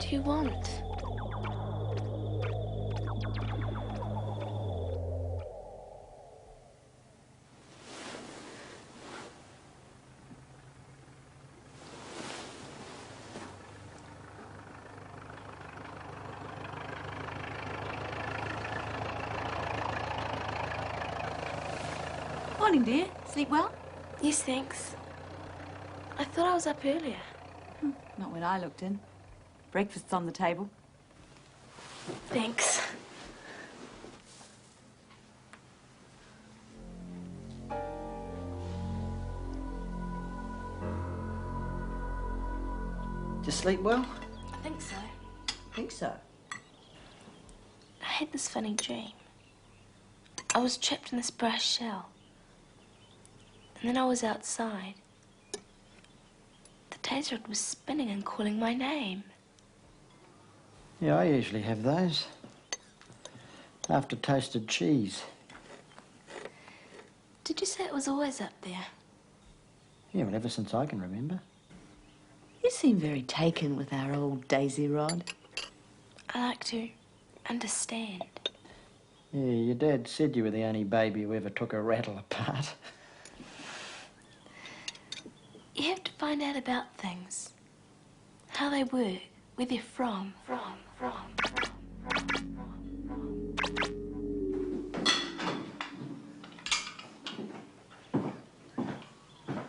do you want? Morning, dear. Sleep well? Yes, thanks. I thought I was up earlier. Not when I looked in. Breakfast's on the table. Thanks. Did you sleep well? I think so. Think so. I had this funny dream. I was trapped in this brass shell. And then I was outside. The taser rod was spinning and calling my name. Yeah, I usually have those. After toasted cheese. Did you say it was always up there? Yeah, well, ever since I can remember. You seem very taken with our old daisy rod. I like to understand. Yeah, your dad said you were the only baby who ever took a rattle apart. You have to find out about things. How they work, where they're from.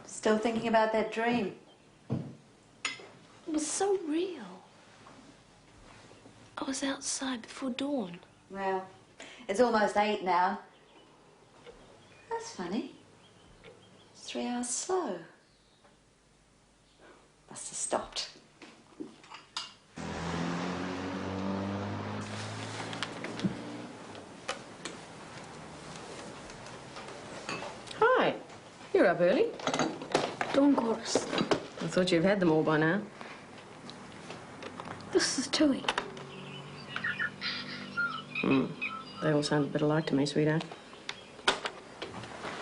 Still thinking about that dream? It was so real. I was outside before dawn. Well, it's almost 8 now. That's funny. It's 3 hours slow. Must have stopped. Hi. You're up early. Dawn chorus. I thought you'd had them all by now. This is Tui. They all sound a bit alike to me, sweetheart.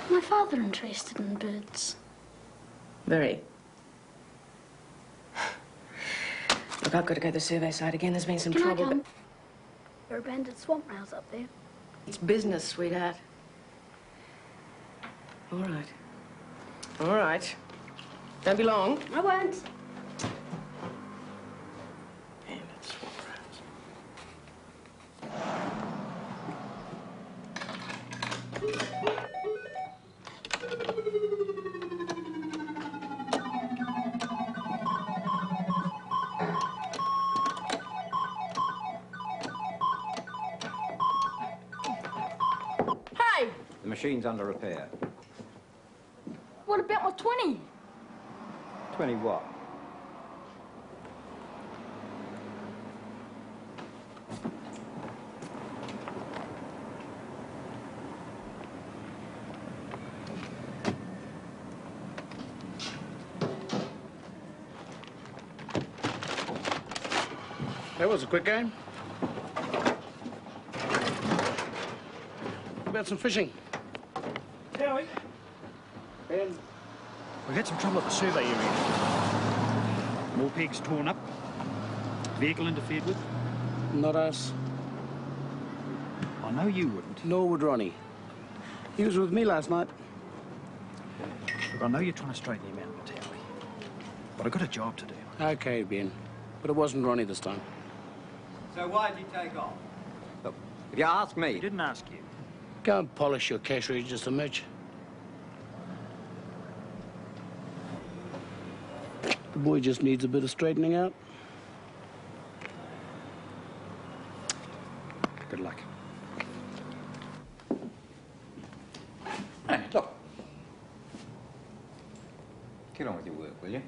My father interested in birds. Very. Look, I've got to go to the survey site again. There's been some Can trouble. I come? There are banded swamp rails up there. It's business, sweetheart. All right. All right. Don't be long. I won't. Banded swamp rails. Hey! The machine's under repair. What about my 20? 20 what? That was a quick game. What about some fishing? Howie? Ben? We had some trouble at the survey area. More pegs torn up. Vehicle interfered with. Not us. I know you wouldn't. Nor would Ronnie. He was with me last night. Look, I know you're trying to straighten him out, Howie. But I've got a job to do. Okay, Ben. But it wasn't Ronnie this time. So why did you take off? Look, if you ask me... He didn't ask you. Go and polish your cash register, Mitch. The boy just needs a bit of straightening out. Good luck. Hey, look. Get on with your work, will you?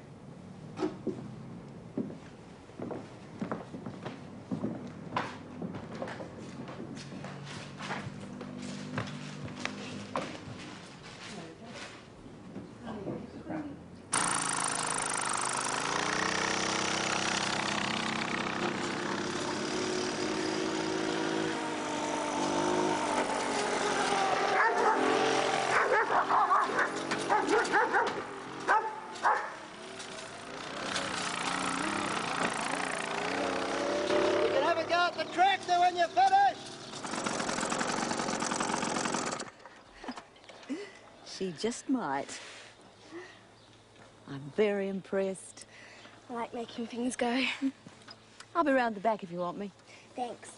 She just might. I'm very impressed. I like making things go. I'll be round the back if you want me. Thanks.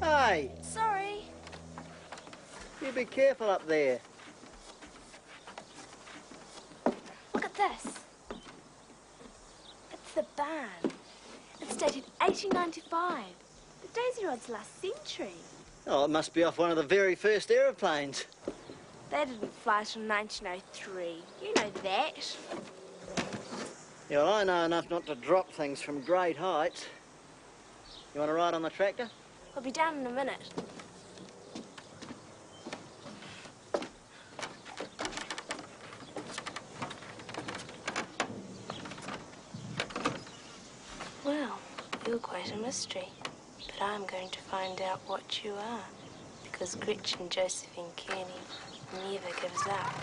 Hey, Sorry. you be careful up there. Look at this. It's the band. It's dated 1895. The Daisy Rod's last century. Oh, it must be off one of the very first aeroplanes. They didn't fly till 1903. You know that. Yeah, well, I know enough not to drop things from great heights. You want to ride on the tractor? I'll be down in a minute. Well, you're quite a mystery. But I'm going to find out what you are. Because Gretchen Josephine Kearney never gives up.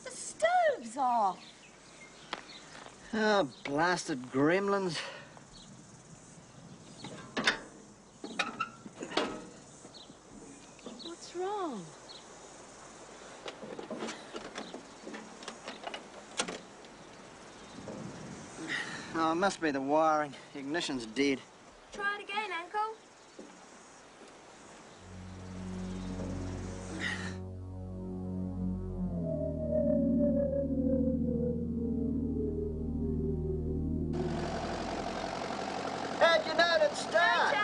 The stove's off. Oh, blasted gremlins. What's wrong? Oh, it must be the wiring. The ignition's dead. Try it again, Uncle. How'd you know it'd start?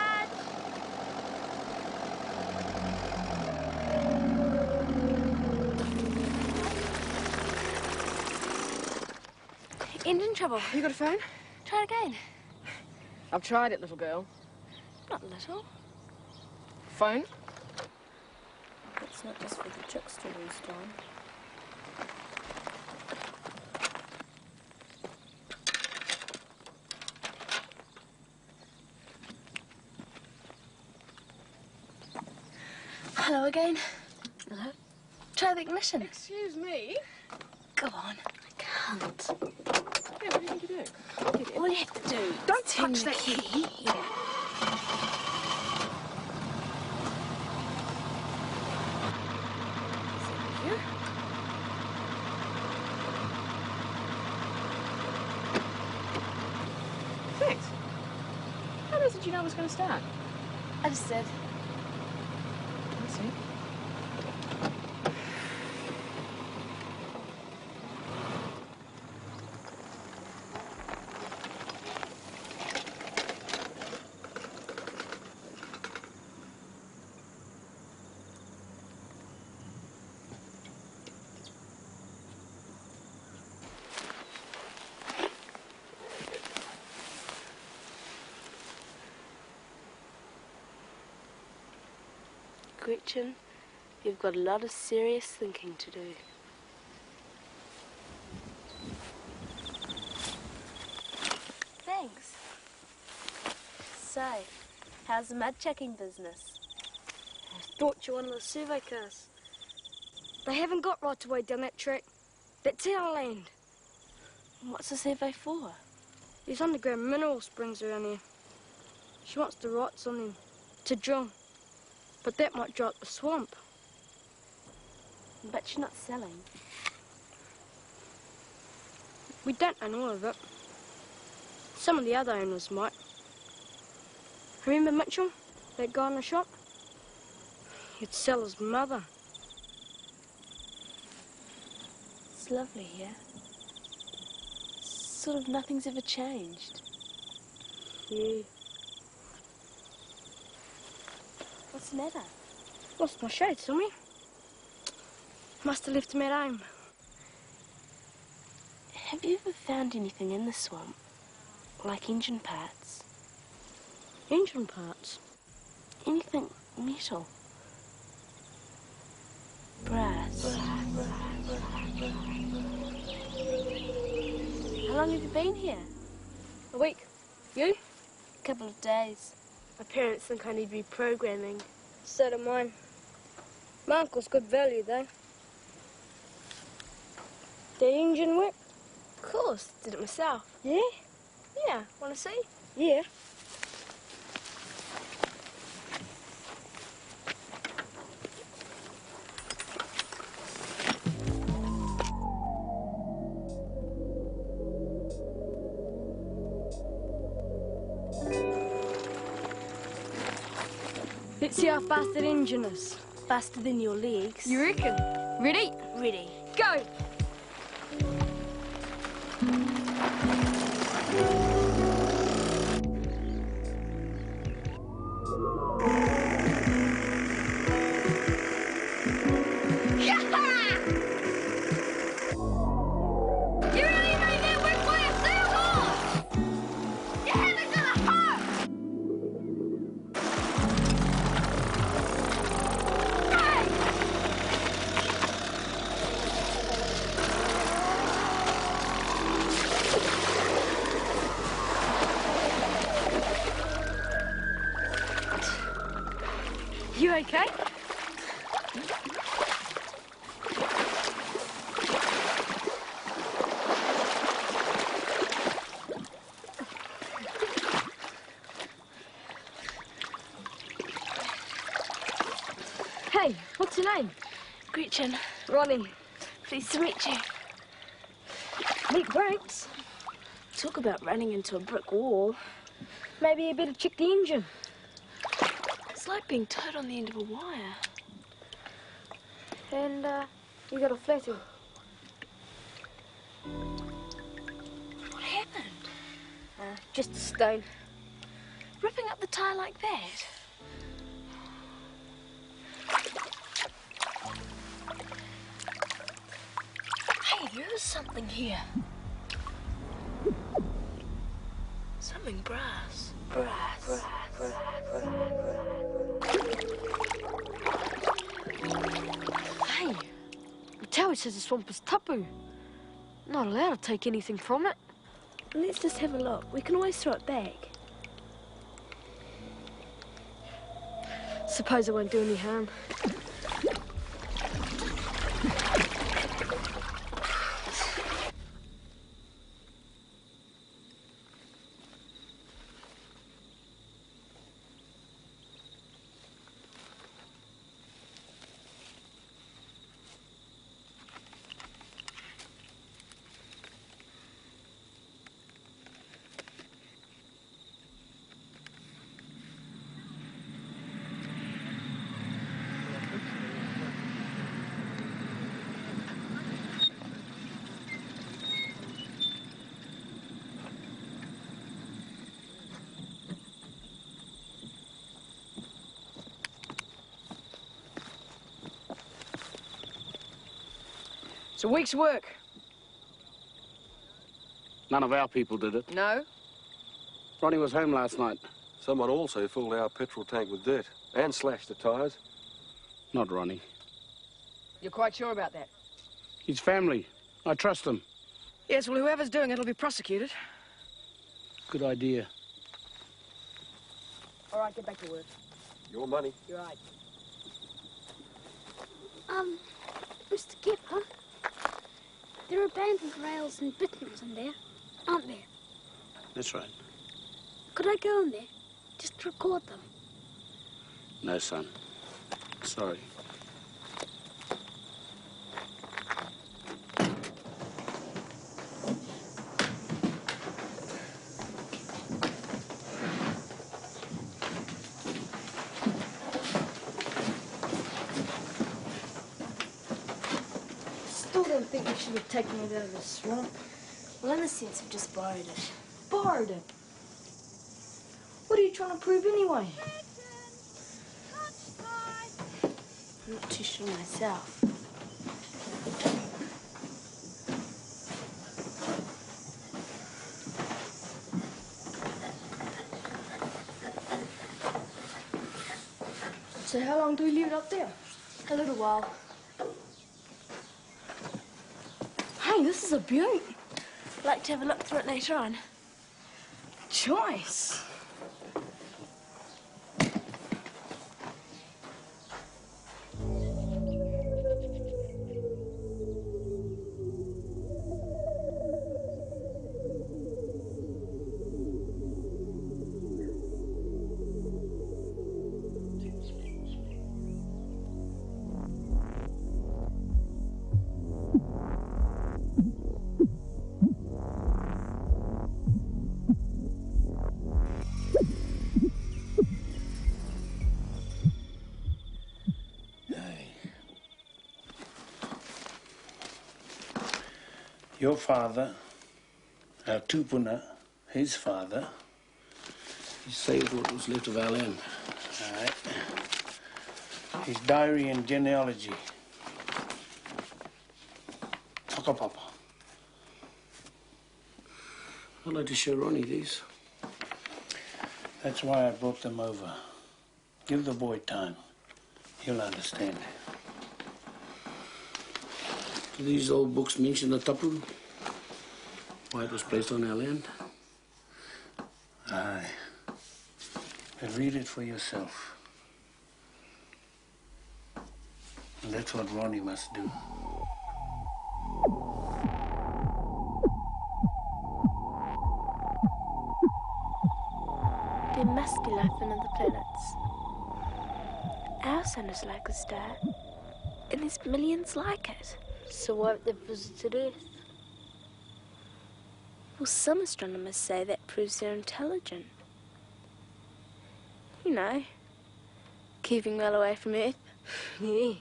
Engine trouble. You got a phone? Try it again. I've tried it, little girl. Not little. Phone? It's not just for the chicks to roost on. Hello again. Hello. Try the ignition. Excuse me? Go on. I can't. Yeah, what do you think you do? Get it. All you have to do. Don't turn touch the that key. Yeah. Thank you. did you know it was going to start? I just said. I see. Gretchen, you've got a lot of serious thinking to do. Thanks. So, how's the mud chucking business? I thought you wanted the survey cars. They haven't got right away down that track. That's our land. What's the survey for? There's underground mineral springs around here. She wants the rights on them to drill. But that might dry up the swamp. But you're not selling. We don't own all of it. Some of the other owners might. Remember Mitchell, that guy in the shop? He'd sell his mother. It's lovely here. Sort of nothing's ever changed. Yeah. What's the matter? Lost my shades, Tommy. Must have left them at home. Have you ever found anything in the swamp? Like engine parts? Engine parts? Anything metal? Brass? How long have you been here? A week. You? A couple of days. My parents think I need reprogramming. So do mine. My uncle's good value, though. The engine work? Of course, did it myself. Yeah? Yeah, wanna see? Yeah. Let's see how fast that engine is. Faster than your legs. You reckon? Ready? Ready. Go! You okay? Hey, what's your name? Gretchen, Ronnie. pleased to meet you. Neat brakes. Talk about running into a brick wall. Maybe you better check the engine. It's like being towed on the end of a wire. And, you got a flathead. What happened? Just a stone. Ripping up the tyre like that? Hey, there is something here. Something brass. Brass. Hey, Taui says the swamp is tapu. Not allowed to take anything from it. Let's just have a look. We can always throw it back. Suppose it won't do any harm. It's a week's work. None of our people did it. No? Ronnie was home last night. Someone also filled our petrol tank with dirt and slashed the tyres. Not Ronnie. You're quite sure about that? His family. I trust them. Yes, well, whoever's doing it will be prosecuted. Good idea. All right, get back to work. Your money. You're right. Mr. Kipper, there are abandoned rails and bitumen in there, aren't there? That's right. Could I go in there, just to record them? No, son. Sorry. Still don't think you should have taken it out of the swamp. Well, in a sense, I've just borrowed it. Borrowed it. What are you trying to prove anyway? I'm not too sure myself. So how long do we leave it up there? A little while. Hey, this is a beaut. Like to have a look through it later on? Choice. Your father, our tupuna, his father, He saved what was left of our land. all right, his diary and genealogy. Whakapapa. I'd like to show Ronnie these. That's why I brought them over. Give the boy time. He'll understand. Do these old books mention the tapu? Why it was placed on our land? Aye. But read it for yourself. And that's what Ronnie must do. There must be life on other planets. Our sun is like a star, and there's millions like it. So why have they visited Earth? Well, some astronomers say that proves they're intelligent. You know, keeping well away from Earth. Yeah.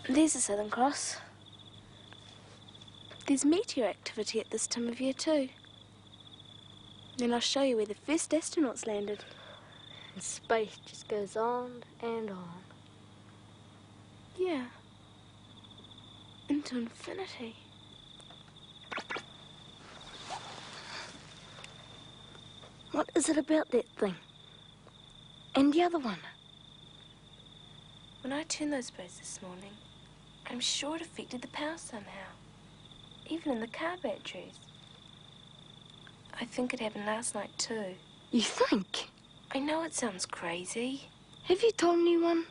There's the Southern Cross. There's meteor activity at this time of year too. Then I'll show you where the first astronauts landed. And space just goes on and on. Yeah. Into infinity. What is it about that thing? And the other one? When I turned those boats this morning, I'm sure it affected the power somehow. Even in the car batteries. I think it happened last night too. You think? I know it sounds crazy. Have you told anyone?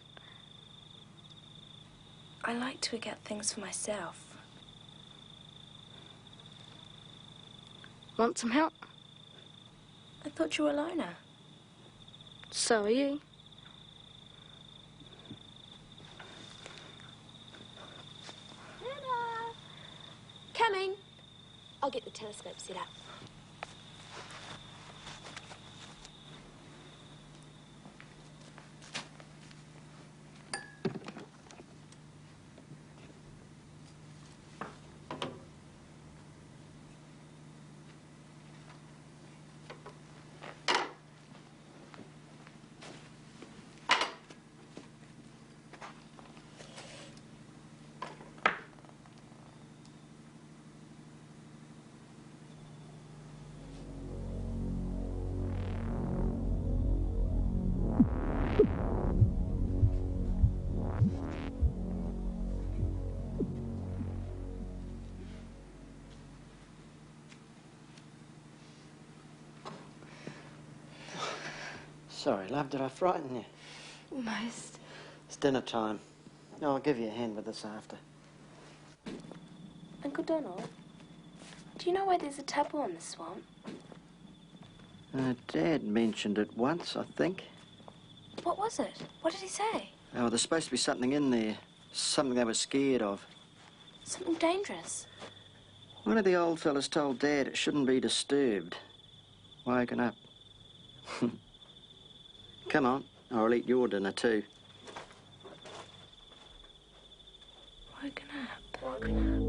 I like to work out things for myself. Want some help? I thought you were a loner. So are you. Hannah! Coming. I'll get the telescope set up. Sorry, love, did I frighten you? Most. It's dinner time. I'll give you a hand with this after. Uncle Donald, do you know where there's a tapu in the swamp? Dad mentioned it once, I think. What was it? What did he say? Oh, there's supposed to be something in there. Something they were scared of. Something dangerous. One of the old fellas told Dad it shouldn't be disturbed. Woken up. Come on, or I'll eat your dinner too. Woken up.